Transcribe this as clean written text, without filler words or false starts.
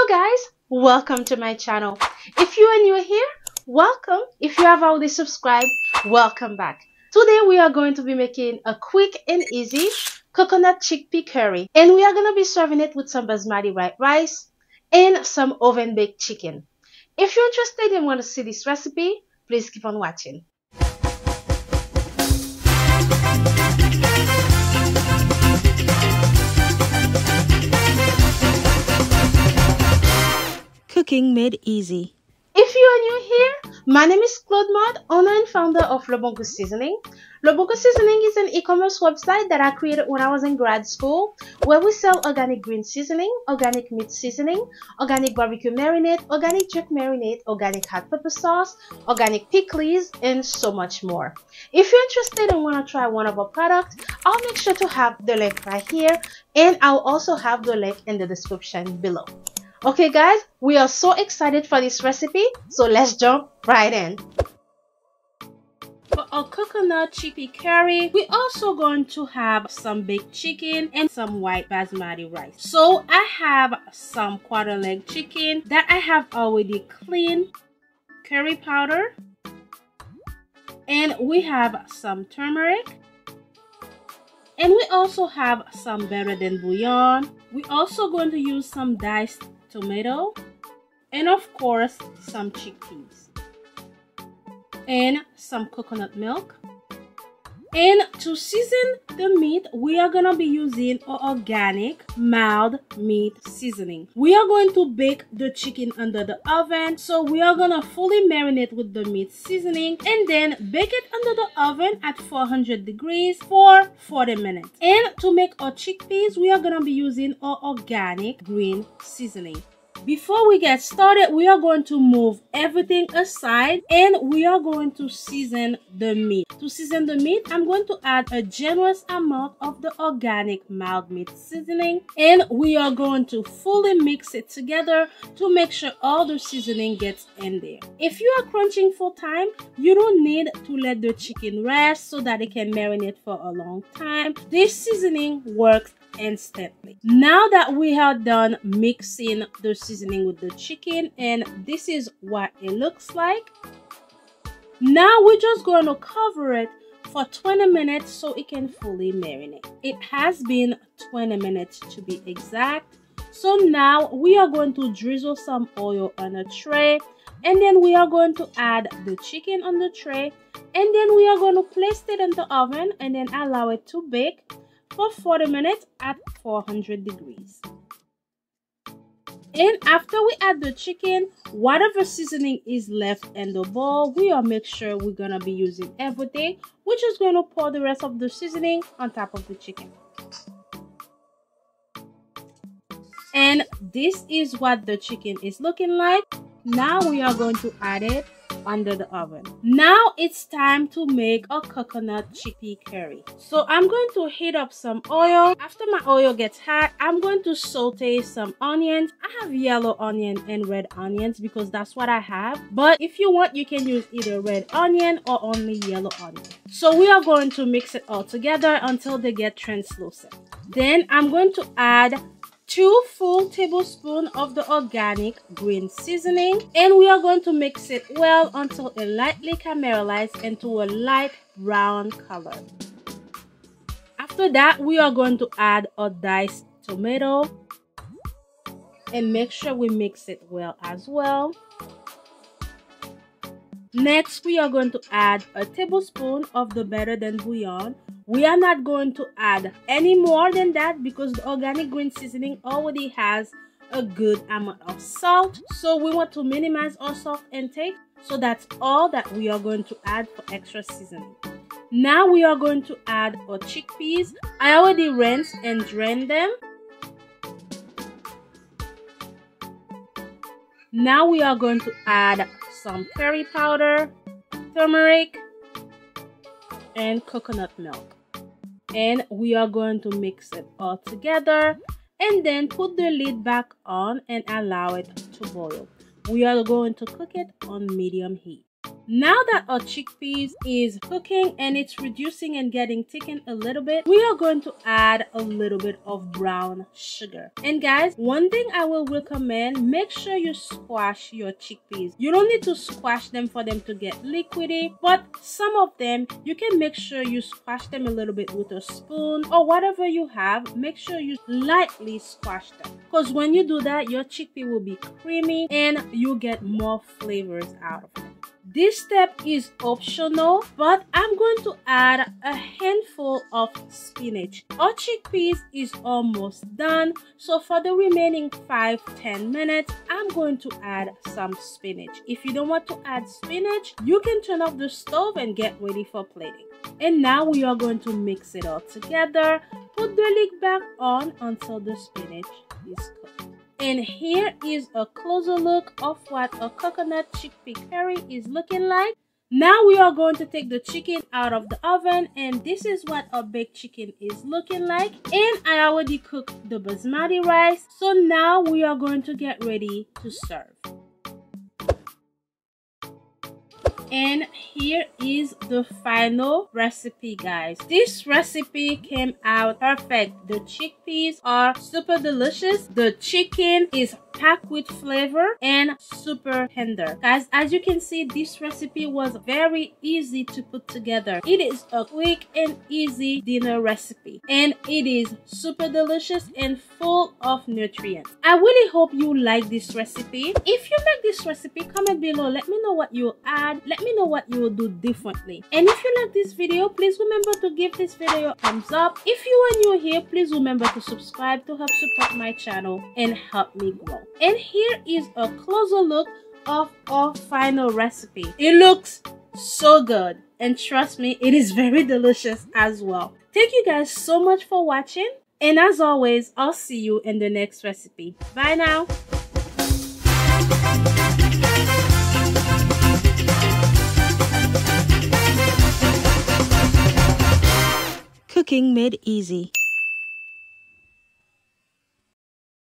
guys, welcome to my channel. If you are new here, welcome. If you have already subscribed, welcome back. Today we are going to be making a quick and easy coconut chickpea curry, and we are going to be serving it with some basmati white rice and some oven baked chicken. If you're interested and want to see this recipe, please keep on watching. Cooking made easy. If you are new here, my name is Claude Mott, owner and founder of Le Bon Goût Seasoning. Le Bon Goût Seasoning is an e-commerce website that I created when I was in grad school, where we sell organic green seasoning, organic meat seasoning, organic barbecue marinade, organic jerk marinade, organic hot pepper sauce, organic pickles, and so much more. If you're interested and want to try one of our products, I'll make sure to have the link right here, and I'll also have the link in the description below. Okay guys, we are so excited for this recipe, so let's jump right in. For our coconut chickpea curry, we're also going to have some baked chicken and some white basmati rice. So I have some quarter leg chicken that I have already cleaned, curry powder, and we have some turmeric. And we also have some better than bouillon. We're also going to use some diced tomato, and of course some chickpeas and some coconut milk. And to season the meat, we are gonna be using our organic mild meat seasoning. We are going to bake the chicken under the oven, so we are gonna fully marinate with the meat seasoning and then bake it under the oven at 400 degrees for 40 minutes. And to make our chickpeas, we are gonna be using our organic green seasoning. Before we get started, we are going to move everything aside and we are going to season the meat. To season the meat, I'm going to add a generous amount of the organic mild meat seasoning, and we are going to fully mix it together to make sure all the seasoning gets in there. If you are crunching full time, you don't need to let the chicken rest so that it can marinate for a long time. This seasoning works instantly. Now that we have done mixing the seasoning with the chicken, and this is what it looks like, now we're just going to cover it for 20 minutes so it can fully marinate. It has been 20 minutes to be exact. So now we are going to drizzle some oil on a tray, and then we are going to add the chicken on the tray, and then we are going to place it in the oven and then allow it to bake for 40 minutes at 400 degrees. And after we add the chicken, whatever seasoning is left in the bowl, we will make sure we're gonna be using everything. We're just going to pour the rest of the seasoning on top of the chicken. And this is what the chicken is looking like. Now we are going to add it under the oven. Now it's time to make a coconut chickpea curry. So I'm going to heat up some oil. After my oil gets hot, I'm going to saute some onions. I have yellow onion and red onions because that's what I have. But if you want, you can use either red onion or only yellow onion. So we are going to mix it all together until they get translucent. Then I'm going to add 2 full tablespoons of the organic green seasoning, and we are going to mix it well until it lightly caramelizes into a light brown color. After that, we are going to add a diced tomato and make sure we mix it well as well. Next, we are going to add a tablespoon of the better than bouillon. We are not going to add any more than that because the organic green seasoning already has a good amount of salt. So we want to minimize our salt intake. So that's all that we are going to add for extra seasoning. Now we are going to add our chickpeas. I already rinsed and drained them. Now we are going to add some curry powder, turmeric, and coconut milk. And we are going to mix it all together and then put the lid back on and allow it to boil. We are going to cook it on medium heat. Now that our chickpeas is cooking and it's reducing and getting thickened a little bit, we are going to add a little bit of brown sugar. And guys, one thing I will recommend, make sure you squash your chickpeas. You don't need to squash them for them to get liquidy, but some of them you can make sure you squash them a little bit with a spoon or whatever you have. Make sure you lightly squash them, because when you do that, your chickpea will be creamy and you get more flavors out of it. This step is optional, but I'm going to add a handful of spinach. Our chickpeas is almost done, so for the remaining 5-10 minutes, I'm going to add some spinach. If you don't want to add spinach, you can turn off the stove and get ready for plating. And now we are going to mix it all together. Put the lid back on until the spinach is cooked. And here is a closer look of what a coconut chickpea curry is looking like. Now we are going to take the chicken out of the oven, and this is what a baked chicken is looking like. And I already cooked the basmati rice, so now we are going to get ready to serve. And here is the final recipe, guys. This recipe came out perfect. The chickpeas are super delicious. The chicken is packed with flavor and super tender. Guys, as you can see, this recipe was very easy to put together. It is a quick and easy dinner recipe, and it is super delicious and full of nutrients. I really hope you like this recipe. If you like this recipe, comment below. Let me know what you add. Let me know what you will do differently. And if you like this video, please remember to give this video a thumbs up. If you are new here, please remember to subscribe to help support my channel and help me grow. And here is a closer look of our final recipe. It looks so good, and trust me, it is very delicious as well. Thank you guys so much for watching, and as always, I'll see you in the next recipe. Bye now. Cooking made easy.